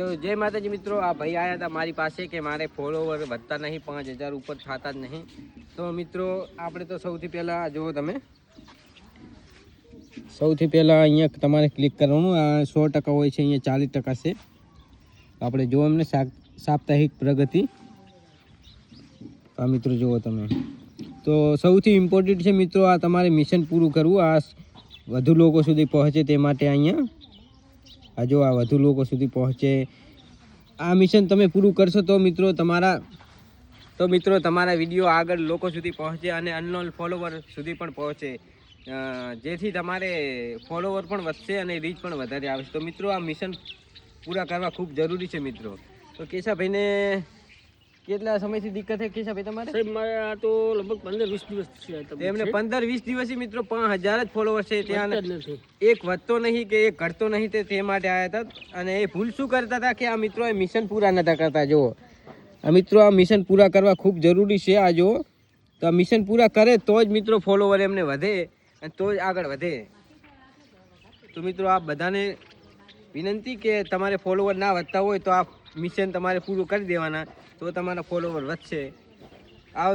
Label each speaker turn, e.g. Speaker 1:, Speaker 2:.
Speaker 1: જો જય માતાજી મિત્રો, આ ભાઈ આવ્યા હતા મારી પાસે કે મારે ફોલોવર વધતા નહીં, 5000 ઉપર થતા જ નહીં. તો મિત્રો આપણે તો સૌથી પહેલાં જુઓ તમે, સૌથી પહેલાં અહીંયા તમારે ક્લિક કરવાનું. આ 100% હોય છે, અહીંયા 40% છે. આપણે જો એમને સાપ્તાહિક પ્રગતિ. આ મિત્રો જુઓ તમે, તો સૌથી ઇમ્પોર્ટન્ટ છે મિત્રો, આ તમારે મિશન પૂરું કરવું, આ વધુ લોકો સુધી પહોંચે તે માટે. અહીંયા આ જો આ વધુ લોકો સુધી પહોંચે, આ મિશન તમે પૂરું કરશો તો મિત્રો તમારા વિડીયો આગળ લોકો સુધી પહોંચે અને અનનોન ફોલોવર સુધી પણ પહોંચે, જેથી તમારે ફોલોવર પણ વધશે અને રીચ પણ વધારે આવશે. તો મિત્રો આ મિશન પૂરા કરવા ખૂબ જરૂરી છે મિત્રો. તો કેશાભાઈને કેટલા સમયથી દિક્કત છે કેશાભાઈ તમારે?
Speaker 2: સાહેબ મારે આ તો લગભગ 15-20 દિવસ છે.
Speaker 1: એમને 15-20 દિવસથી મિત્રો 5000 જ ફોલોવર છે. ત્યાં એક વધતો નહીં કે એક ઘટતો નહીં, તે માટે આવ્યા હતા. અને એ ભૂલ શું કરતા હતા કે આ મિત્રો એ મિશન પૂરા નતા કરતા. જુઓ આ મિત્રો, આ મિશન પૂરા કરવા ખૂબ જરૂરી છે. આ જુઓ, તો આ મિશન પૂરા કરે તો જ મિત્રો ફોલોવર એમને વધે અને તો જ આગળ વધે. તો મિત્રો આ બધાને વિનંતી કે તમારે ફોલોવર ના વધતા હોય તો આ મિશન તમારે પૂરું કરી દેવાના, તો તમારા ફોલોવર વધશે. આ